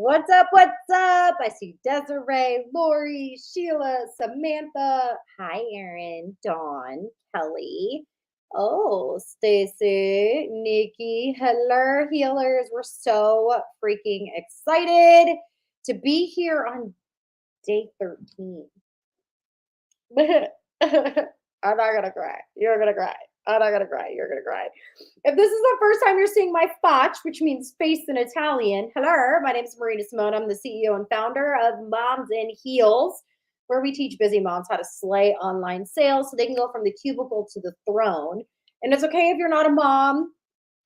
What's up? What's up? I see Desiree, Lori, Sheila, Samantha. Hi, Erin, Dawn, Kelly. Oh, Stacy, Nikki. Hello, healers. We're so freaking excited to be here on day 13. I'm not gonna cry. You're gonna cry. I'm not gonna cry. You're gonna cry. If this is the first time you're seeing my faccia, which means face in Italian, hello, my name is Marina Simone. I'm the CEO and founder of Moms in Heels, where we teach busy moms how to slay online sales so they can go from the cubicle to the throne. And it's okay if you're not a mom.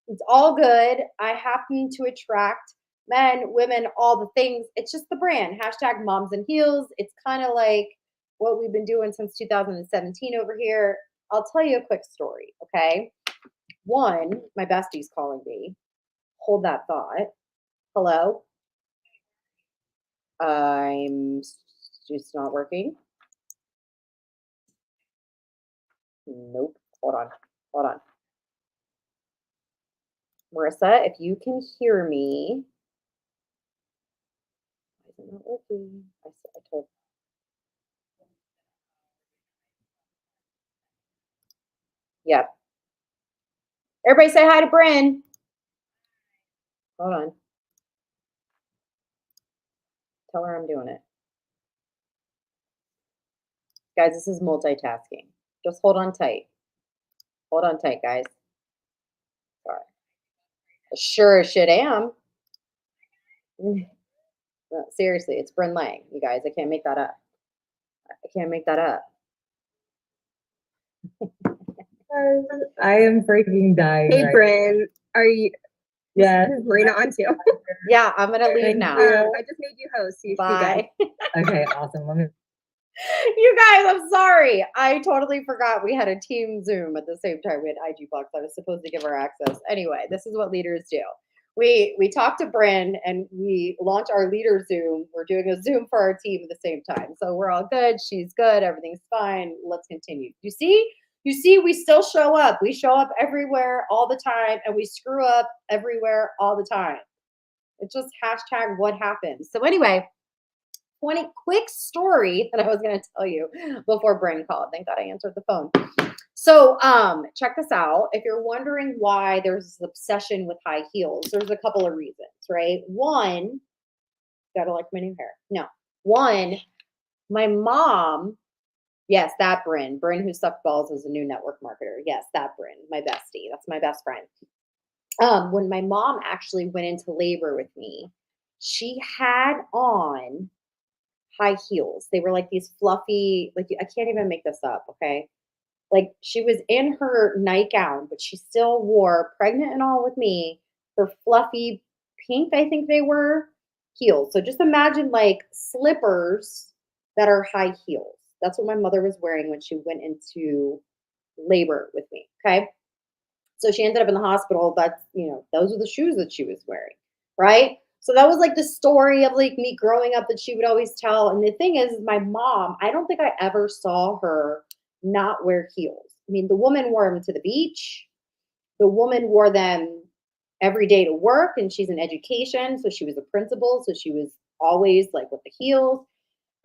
It's all good. I happen to attract men, women, all the things. It's just the brand. Hashtag Moms in Heels. It's kind of like what we've been doing since 2017 over here. I'll tell you a quick story, okay? One, my bestie's calling me. Hold that thought. Hello? It's not working. Nope. Hold on. Hold on. Marissa, if you can hear me. Why is it not working? I told. Yep. Everybody say hi to Bryn. Hold on. Tell her I'm doing it. Guys, this is multitasking. Just hold on tight. Hold on tight, guys. Sorry. Sure as shit am. No, seriously, it's Bryn Lang, you guys. I can't make that up. I can't make that up. I am freaking dying. Hey, right Bryn, are you? Yeah. Is Marina on too? Yeah, I'm gonna leave Thank now. you. I just made you host. So you Bye. Okay, awesome. Let me. You guys, I'm sorry. I totally forgot we had a team Zoom at the same time. We had IG Box. I was supposed to give her access. Anyway, this is what leaders do. We talked to Bryn and we launched our leader Zoom. We're doing a Zoom for our team at the same time. So we're all good. She's good. Everything's fine. Let's continue. You see, we still show up. We show up everywhere all the time and we screw up everywhere all the time. It's just hashtag what happens. So anyway, 20 quick story that I was going to tell you before Bryn called. Thank God I answered the phone. So check this out. If you're wondering why there's this obsession with high heels, there's a couple of reasons, right? One, gotta like my new hair. No. One, my mom, yes, that Bryn who sucked balls is a new network marketer. Yes, that Bryn, my bestie. That's my best friend. When my mom actually went into labor with me, she had on high heels. They were like these fluffy, like I can't even make this up, okay? Like she was in her nightgown, but she still wore, pregnant and all with me, her fluffy pink, I think they were, heels. So just imagine like slippers that are high heels. That's what my mother was wearing when she went into labor with me, okay? So she ended up in the hospital. That's, those are the shoes that she was wearing, right? So that was like the story of like me growing up that she would always tell. And the thing is, my mom, I don't think I ever saw her not wear heels. I mean, the woman wore them to the beach. The woman wore them every day to work, and she's in education. So she was a principal. So she was always like with the heels.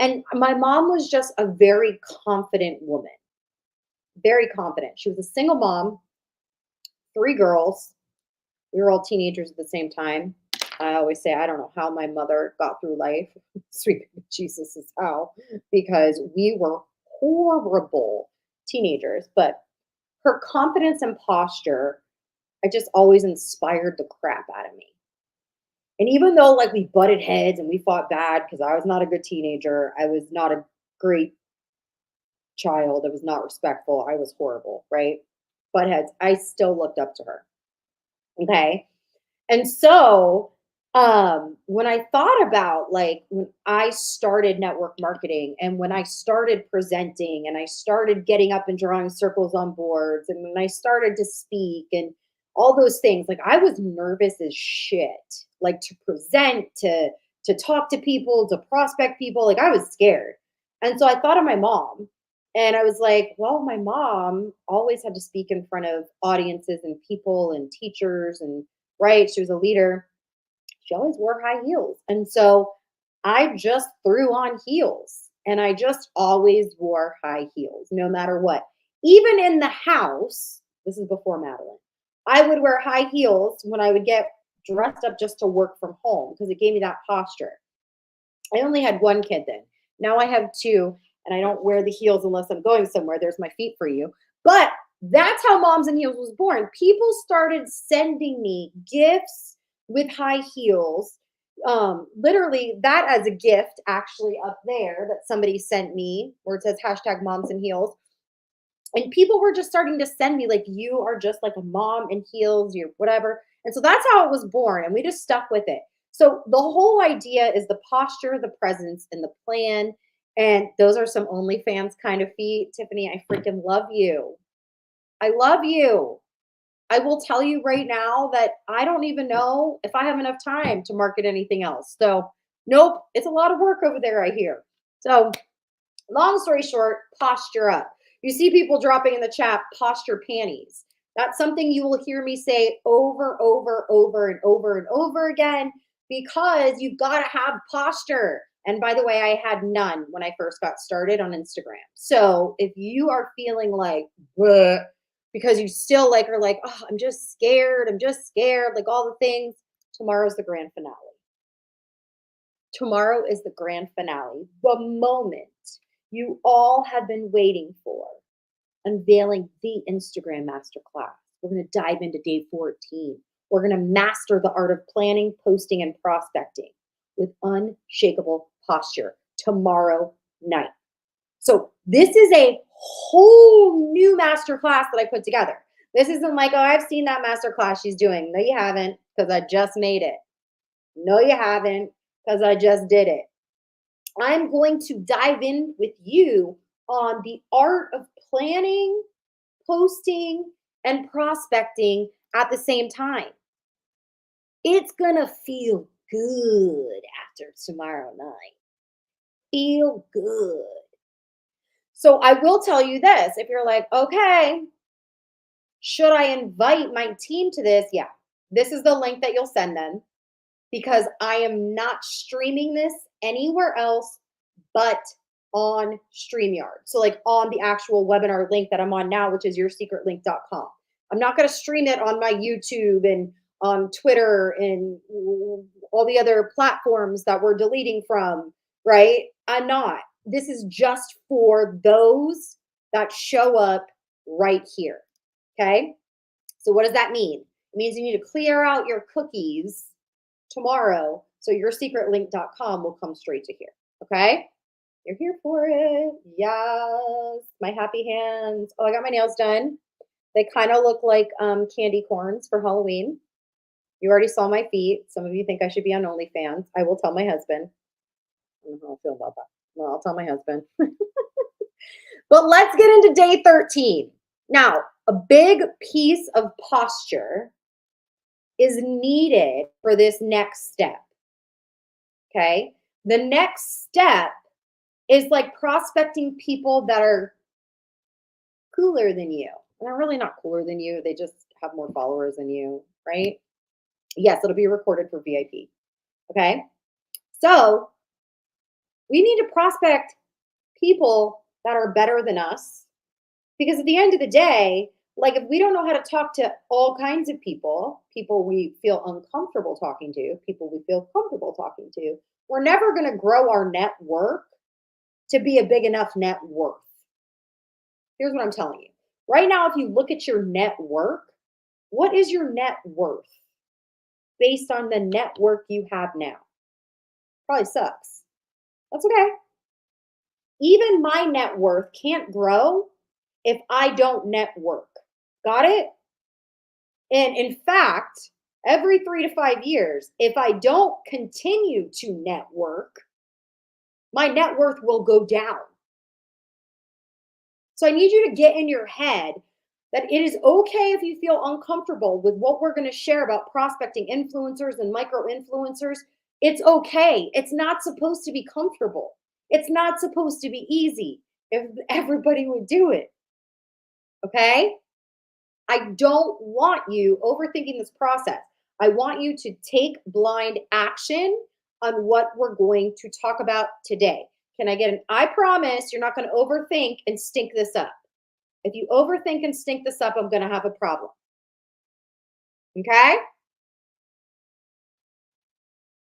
And my mom was just a very confident woman, very confident. She was a single mom, 3 girls. We were all teenagers at the same time. I always say, I don't know how my mother got through life. Sweet Jesus is how, because we were horrible teenagers. But her confidence and posture, I just always inspired the crap out of me. And even though like we butted heads and we fought bad because I was not a good teenager, I was not a great child, I was not respectful, I was horrible, right? Butt heads, I still looked up to her. Okay. And so when I thought about like when I started network marketing and when I started presenting and I started getting up and drawing circles on boards and when I started to speak and all those things, like I was nervous as shit, like to present, to talk to people, to prospect people, like I was scared. And so I thought of my mom and I was like, well, my mom always had to speak in front of audiences and people and teachers and right, she was a leader. she always wore high heels. And so I just threw on heels and I just always wore high heels, no matter what. Even in the house, this is before Madeline, I would wear high heels when I would get dressed up just to work from home because it gave me that posture. I only had one kid then. Now I have two, and I don't wear the heels unless I'm going somewhere. There's my feet for you. But that's how Moms and Heels was born. People started sending me gifts with high heels. Literally, that as a gift, actually, up there that somebody sent me, where it says hashtag Moms and Heels. And people were just starting to send me, like, you are just like a mom in heels, you're whatever. And so that's how it was born. And we just stuck with it. So the whole idea is the posture, the presence, and the plan. And those are some OnlyFans kind of feet. Tiffany, I freaking love you. I love you. I will tell you right now that I don't even know if I have enough time to market anything else. So, nope, it's a lot of work over there, I hear. So, long story short, posture up. You see people dropping in the chat, posture panties. That's something you will hear me say over and over again because you've got to have posture. And by the way, I had none when I first got started on Instagram. So if you are feeling like, bleh, because you still like are like, oh, I'm just scared, like all the things, tomorrow's the grand finale. Tomorrow is the grand finale. The moment you all have been waiting for, unveiling the Instagram masterclass. We're going to dive into day 14. We're going to master the art of planning, posting, and prospecting with unshakable posture tomorrow night. So this is a whole new masterclass that I put together. This isn't like, oh, I've seen that masterclass she's doing. No, you haven't, because I just made it. No, you haven't, because I just did it. I'm going to dive in with you on the art of planning, posting, and prospecting at the same time. It's going to feel good after tomorrow night. Feel good. So I will tell you this, if you're like, okay, should I invite my team to this? Yeah, this is the link that you'll send them because I am not streaming this anywhere else but on StreamYard. So like on the actual webinar link that I'm on now, which is yoursecretlink.com. I'm not going to stream it on my YouTube and on Twitter and all the other platforms that we're deleting from, right? I'm not. This is just for those that show up right here. Okay. So what does that mean? It means you need to clear out your cookies tomorrow. So yoursecretlink.com will come straight to here. Okay. You're here for it. Yes. My happy hands. Oh, I got my nails done. They kind of look like candy corns for Halloween. You already saw my feet. Some of you think I should be on OnlyFans. I will tell my husband. I don't know how I feel about that. Well, I'll tell my husband. But let's get into day 13. Now, a big piece of posture is needed for this next step. Okay. The next step is like prospecting people that are cooler than you. And they're really not cooler than you. They just have more followers than you, right? Yes, it'll be recorded for VIP. Okay. So we need to prospect people that are better than us because at the end of the day, like if we don't know how to talk to all kinds of people, people we feel uncomfortable talking to, people we feel comfortable talking to, we're never going to grow our network to be a big enough net worth. Here's what I'm telling you. Right now, if you look at your net worth, what is your net worth based on the network you have now? Probably sucks. That's okay. Even my net worth can't grow if I don't network. Got it? And in fact, every 3 to 5 years, if I don't continue to network, my net worth will go down. So I need you to get in your head that it is okay if you feel uncomfortable with what we're going to share about prospecting influencers and micro influencers. It's okay. It's not supposed to be comfortable. It's not supposed to be easy if everybody would do it. Okay? I don't want you overthinking this process. I want you to take blind action on what we're going to talk about today. Can I get an I promise you're not going to overthink and stink this up? If you overthink and stink this up, I'm going to have a problem. Okay?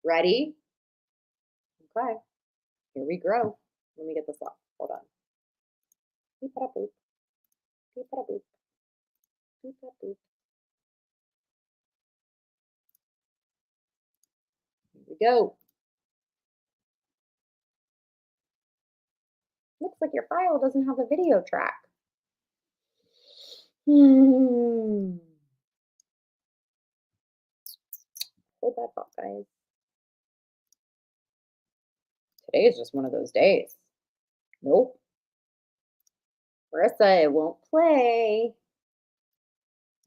Ready? Okay. Here we go. Let me get this off. Hold on. Beep, ba, boop. Beep, ba, boop. Beep, ba, boop. Here we go. Looks like your file doesn't have a video track. Hold that thought, guys. Today is just one of those days. Nope. Marissa, it won't play.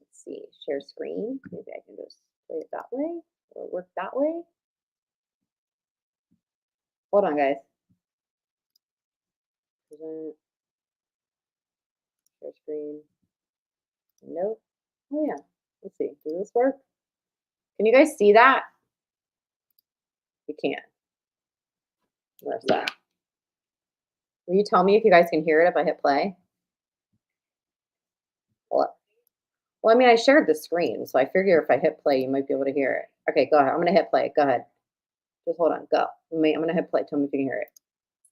Let's see. Share screen. Maybe I can just play it that way or work that way. Hold on, guys. Present. Share screen. Nope. Oh, yeah. Let's see. Does this work? Can you guys see that? You can. Where's that? Will you tell me if you guys can hear it if I hit play? Well, I mean, I shared the screen, so I figure if I hit play, you might be able to hear it. Okay, go ahead. I'm going to hit play. Go ahead. Just hold on. Go. I'm going to hit play. Tell me if you can hear it.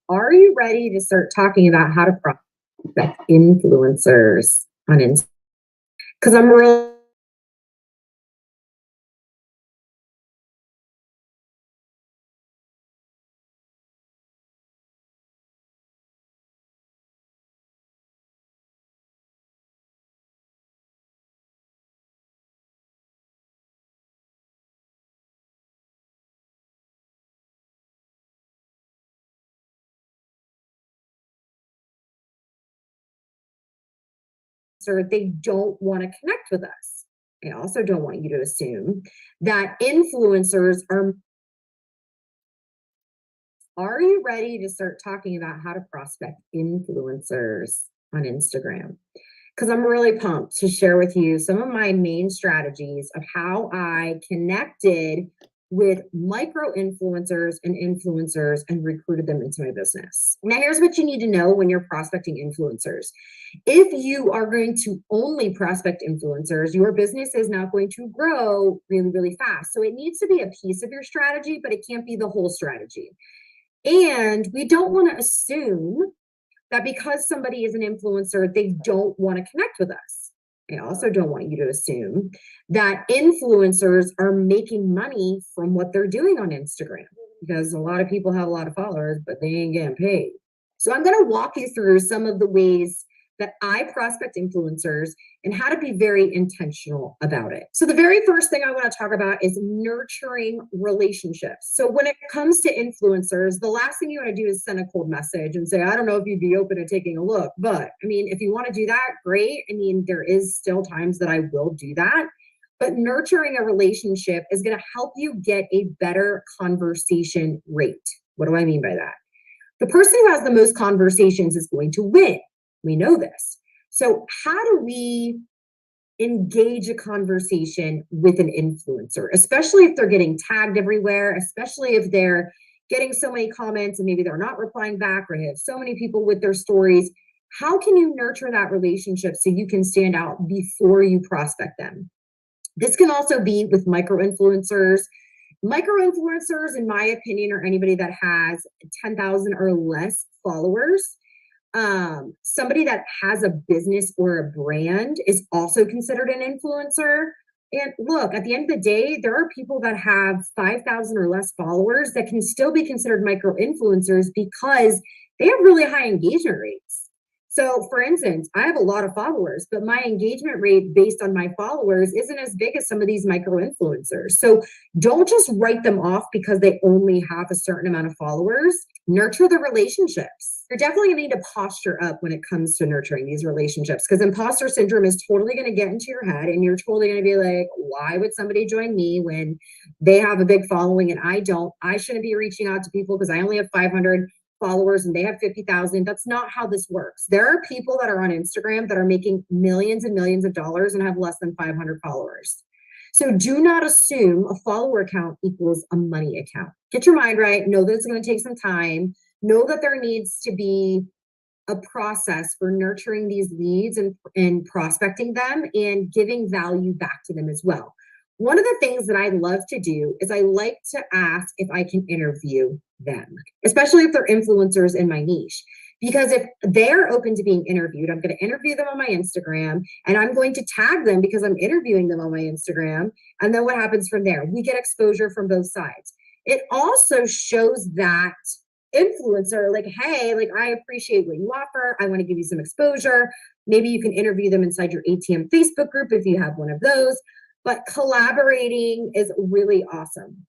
Are you ready to start talking about how to prospect influencers on Instagram? Because I'm really they don't want to connect with us. I also don't want you to assume that influencers are you ready to start talking about how to prospect influencers on Instagram? Because I'm really pumped to share with you some of my main strategies of how I connected with micro influencers and recruited them into my business. Now, here's what you need to know when you're prospecting influencers. If you are going to only prospect influencers, your business is not going to grow really, really fast. So it needs to be a piece of your strategy, but it can't be the whole strategy. And we don't want to assume that because somebody is an influencer, they don't want to connect with us. I also don't want you to assume that influencers are making money from what they're doing on Instagram, because a lot of people have a lot of followers, but they ain't getting paid. So I'm going to walk you through some of the ways that I prospect influencers and how to be very intentional about it. So the very first thing I want to talk about is nurturing relationships. So when it comes to influencers, the last thing you want to do is send a cold message and say, I don't know if you'd be open to taking a look, but I mean, if you want to do that, great. I mean, there is still times that I will do that, but nurturing a relationship is going to help you get a better conversation rate. What do I mean by that? The person who has the most conversations is going to win. We know this. So how do we engage a conversation with an influencer, especially if they're getting tagged everywhere, especially if they're getting so many comments and maybe they're not replying back, or they have so many people with their stories? How can you nurture that relationship so you can stand out before you prospect them? This can also be with micro influencers. Micro influencers, in my opinion, are anybody that has 10,000 or less followers. Somebody that has a business or a brand is also considered an influencer. And look, at the end of the day, there are people that have 5,000 or less followers that can still be considered micro influencers because they have really high engagement rates. So for instance, I have a lot of followers, but my engagement rate based on my followers isn't as big as some of these micro influencers. So don't just write them off because they only have a certain amount of followers. Nurture the relationships. You're definitely gonna need to posture up when it comes to nurturing these relationships, because imposter syndrome is totally gonna get into your head and you're totally gonna be like, why would somebody join me when they have a big following and I don't? I shouldn't be reaching out to people because I only have 500 followers and they have 50,000. That's not how this works. There are people that are on Instagram that are making millions and millions of dollars and have less than 500 followers. So do not assume a follower account equals a money account. Get your mind right. Know that it's going to take some time. Know that there needs to be a process for nurturing these leads and prospecting them and giving value back to them as well. One of the things that I love to do is I like to ask if I can interview them, especially if they're influencers in my niche. Because if they're open to being interviewed, I'm going to interview them on my Instagram and I'm going to tag them because I'm interviewing them on my Instagram. And then what happens from there? We get exposure from both sides. It also shows that influencer, like, hey, like, I appreciate what you offer. I want to give you some exposure. Maybe you can interview them inside your ATM Facebook group if you have one of those. But collaborating is really awesome.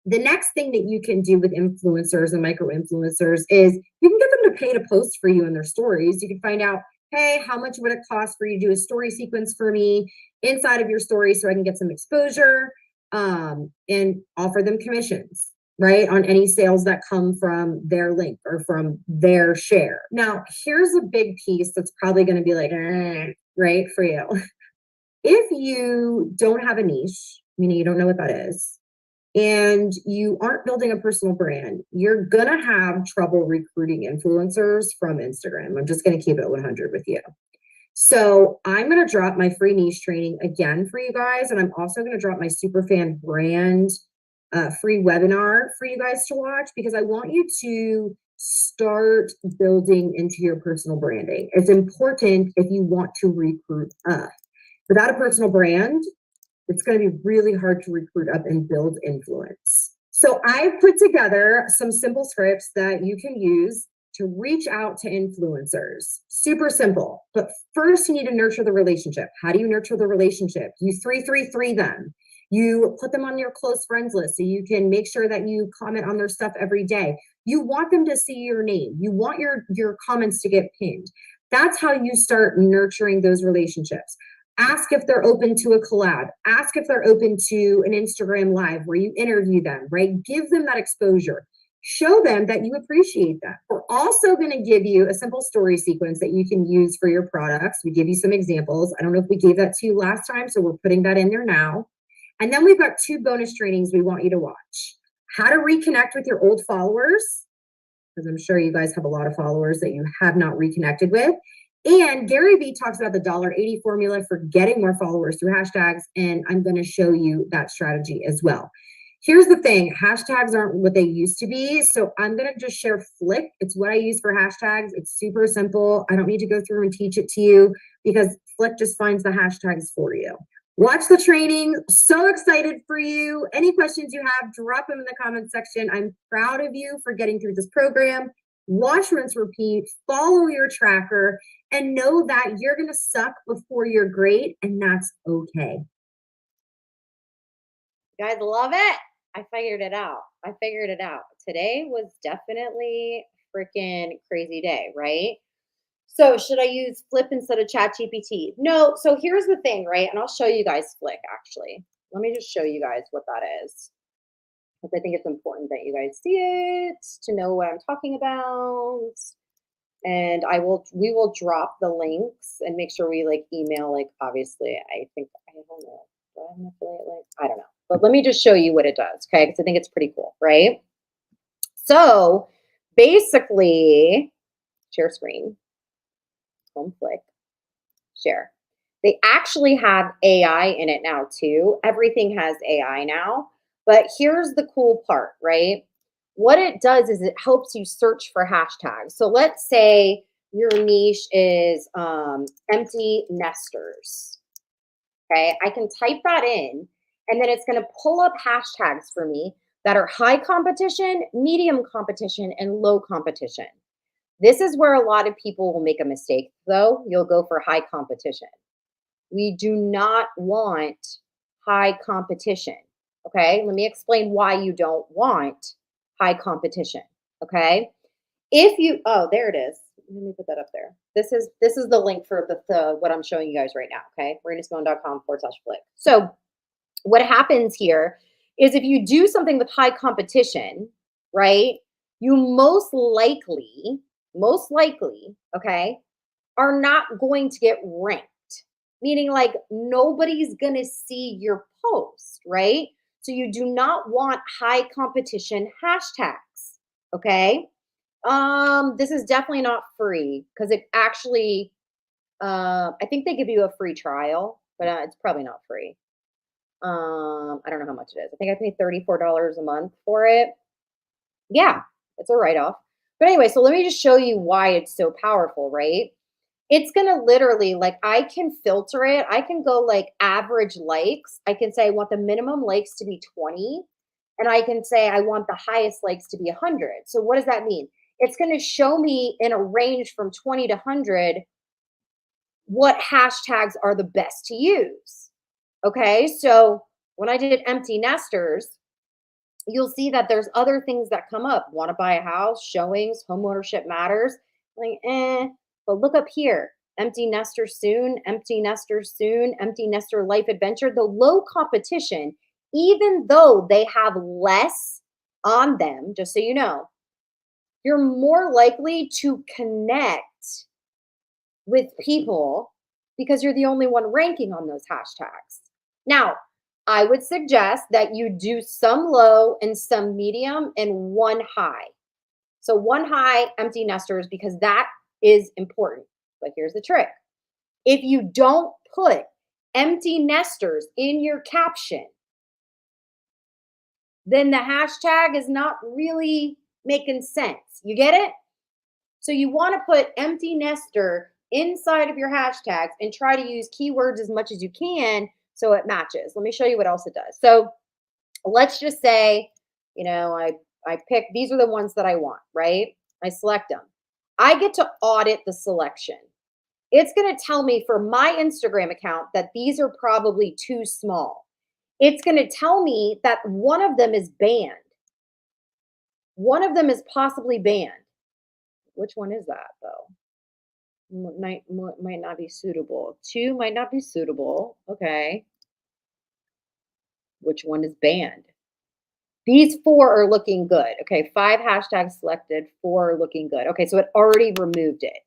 The next thing that you can do with influencers and micro influencers is you can get them to pay to post for you in their stories. You can find out, hey, how much would it cost for you to do a story sequence for me inside of your story so I can get some exposure, and offer them commissions, right, on any sales that come from their link or from their share. Now, here's a big piece that's probably going to be like, right, for you. If you don't have a niche, meaning you don't know what that is, and you aren't building a personal brand, you're going to have trouble recruiting influencers from Instagram. I'm just going to keep it 100 with you. So I'm going to drop my free niche training again for you guys. And I'm also going to drop my Superfan brand free webinar for you guys to watch, because I want you to start building into your personal branding. It's important if you want to recruit up. Without a personal brand, it's going to be really hard to recruit up and build influence. So I've put together some simple scripts that you can use to reach out to influencers. Super simple. But first, you need to nurture the relationship. How do you nurture the relationship? You 333 them. You put them on your close friends list so you can make sure that you comment on their stuff every day. You want them to see your name. You want your comments to get pinned. That's how you start nurturing those relationships. Ask if they're open to a collab. Ask if they're open to an Instagram live where you interview them, right? Give them that exposure. Show them that you appreciate them. We're also going to give you a simple story sequence that you can use for your products. We give you some examples. I don't know if we gave that to you last time, so we're putting that in there now. And then we've got 2 bonus trainings we want you to watch. How to reconnect with your old followers, because I'm sure you guys have a lot of followers that you have not reconnected with. And Gary Vee talks about the $80 formula for getting more followers through hashtags, and I'm going to show you that strategy as well. Here's the thing, hashtags aren't what they used to be, so I'm going to just share Flick. It's what I use for hashtags. It's super simple. I don't need to go through and teach it to you because Flick just finds the hashtags for you. Watch the training. So excited for you. Any questions you have, drop them in the comment section. I'm proud of you for getting through this program. Watch, rinse, repeat, follow your tracker, and know that you're going to suck before you're great, and that's okay. You guys love it. I figured it out. Today was definitely freaking crazy day, right? So should I use Flip instead of ChatGPT? No. So here's the thing, right? And I'll show you guys Flick actually. Let me just show you guys what that is, because I think it's important that you guys see it to know what I'm talking about. And we will drop the links and make sure we like email, like, obviously, I don't know. Do I have an affiliate link? I don't know. But let me just show you what it does, okay? Because I think it's pretty cool, right? So basically, share screen, home Flick, share. They actually have AI in it now too. Everything has AI now. But here's the cool part, right? What it does is it helps you search for hashtags. So let's say your niche is empty nesters. Okay, I can type that in, and then it's going to pull up hashtags for me that are high competition, medium competition, and low competition. This is where a lot of people will make a mistake, though. You'll go for high competition. We do not want high competition. Okay, let me explain why you don't want high competition. Okay, if you, oh, there it is. Let me put that up there. This is the link for the what I'm showing you guys right now. Okay, renasimone.com/Flick. So what happens here is if you do something with high competition, right, you most likely, okay, are not going to get ranked. meaning like nobody's going to see your post, right? So you do not want high competition hashtags, okay? This is definitely not free because it actually I think they give you a free trial, but it's probably not free. I don't know how much it is. I think I paid $34 a month for it. Yeah, it's a write-off. But anyway, so let me just show you why it's so powerful, right? It's gonna literally, like, I can filter it. I can go like average likes. I can say I want the minimum likes to be 20, and I can say I want the highest likes to be 100. So what does that mean? It's gonna show me in a range from 20 to 100 what hashtags are the best to use. Okay, so when I did empty nesters, you'll see that there's other things that come up. Want to buy a house, showings, homeownership matters. Like, but look up here. Empty nester soon, empty nester soon, empty nester life adventure. The low competition, even though they have less on them, just so you know, you're more likely to connect with people because you're the only one ranking on those hashtags. Now, I would suggest that you do some low and some medium and one high. So one high, empty nesters, because that is important. But here's the trick. If you don't put empty nesters in your caption, then the hashtag is not really making sense. You get it? So you want to put empty nester inside of your hashtags and try to use keywords as much as you can so it matches. Let me show you what else it does. So let's just say, I pick, these are the ones that I want, right? I select them. I get to audit the selection. It's going to tell me for my Instagram account that these are probably too small. It's going to tell me that one of them is banned. One of them is possibly banned. Which one is that though? Might not be suitable. Two might not be suitable. Okay. Which one is banned? These four are looking good. Okay, 5 hashtags selected, 4 are looking good. Okay, so it already removed it.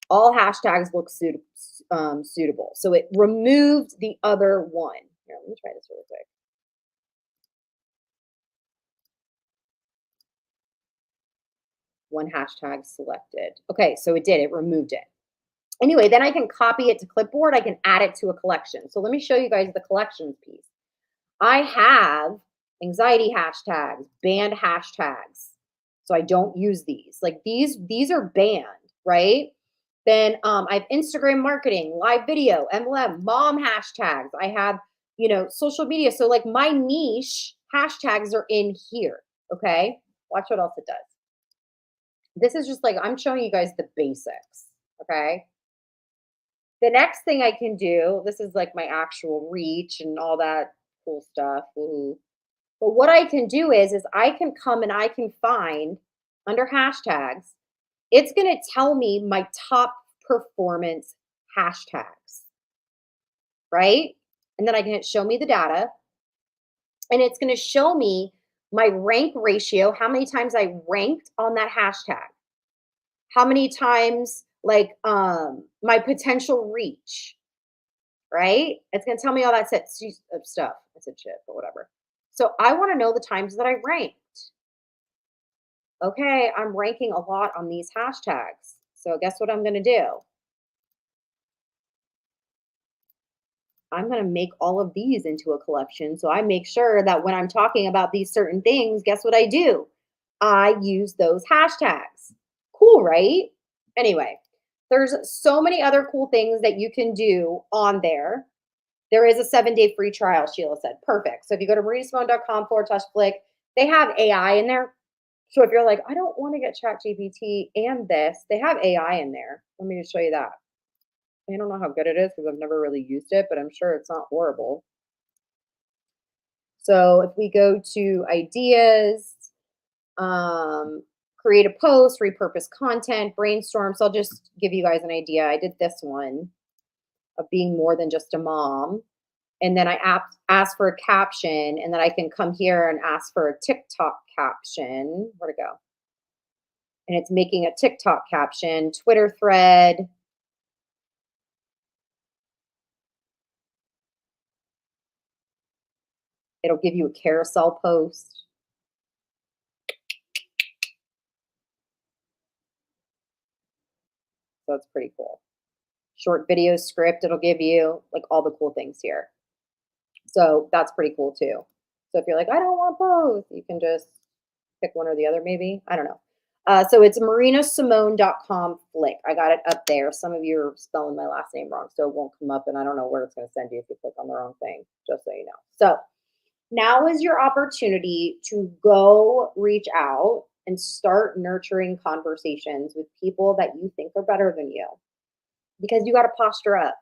All hashtags look suitable. So it removed the other one. Here, let me try this really quick. One hashtag selected. Okay, so it did. It removed it. Anyway, then I can copy it to clipboard. I can add it to a collection. So let me show you guys the collections piece. I have anxiety hashtags, banned hashtags. So I don't use these. Like these are banned, right? Then I have Instagram marketing, live video, MLM, mom hashtags. I have, social media. So like my niche hashtags are in here. Okay. Watch what else it does. This is just like, I'm showing you guys the basics. Okay. The next thing I can do, this is like my actual reach and all that cool stuff. Woo-hoo. But what I can do is I can come and I can find under hashtags, it's going to tell me my top performance hashtags, right? And then I can hit show me the data, and it's going to show me my rank ratio, how many times I ranked on that hashtag, how many times like my potential reach, right? It's going to tell me all that stuff. I said shit, but whatever. So I want to know the times that I ranked. Okay, I'm ranking a lot on these hashtags. So guess what I'm going to do? I'm going to make all of these into a collection. So I make sure that when I'm talking about these certain things, guess what I do? I use those hashtags. Cool, right? Anyway, there's so many other cool things that you can do on there. There is a 7-day free trial, Sheila said. Perfect. So if you go to mariesimone.com/flick, they have AI in there. So if you're like, I don't want to get ChatGPT and this, they have AI in there. Let me just show you that. I don't know how good it is because I've never really used it, but I'm sure it's not horrible. So if we go to ideas, create a post, repurpose content, brainstorm. So I'll just give you guys an idea. I did this one of being more than just a mom. And then I ask for a caption, and then I can come here and ask for a TikTok caption. Where'd it go? And it's making a TikTok caption, Twitter thread. It'll give you a carousel post. So it's pretty cool. Short video script, it'll give you like all the cool things here. So that's pretty cool too. So if you're like, I don't want both, you can just pick one or the other maybe. I don't know. So it's marinasimone.com flick. I got it up there. Some of you are spelling my last name wrong, so it won't come up, and I don't know where it's going to send you if you click on the wrong thing, just so you know. So now is your opportunity to go reach out and start nurturing conversations with people that you think are better than you, because you got to posture up.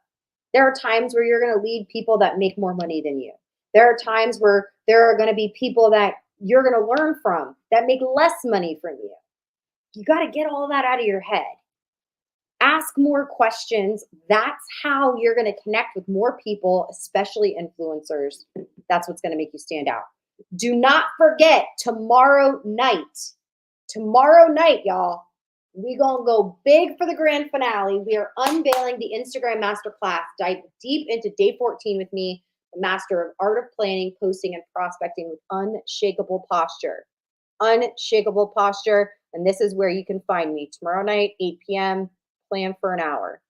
There are times where you're going to lead people that make more money than you. There are times where there are going to be people that you're going to learn from that make less money from you. You got to get all that out of your head. Ask more questions. That's how you're going to connect with more people, especially influencers. That's what's going to make you stand out. Do not forget tomorrow night, y'all, we going to go big for the grand finale. We are unveiling the Instagram masterclass. Dive deep into day 14 with me, the master of art of planning, posting, and prospecting with unshakable posture. Unshakable posture. And this is where you can find me tomorrow night, 8 p.m. Plan for an hour.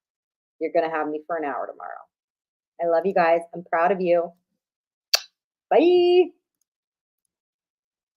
You're going to have me for an hour tomorrow. I love you guys. I'm proud of you. Bye.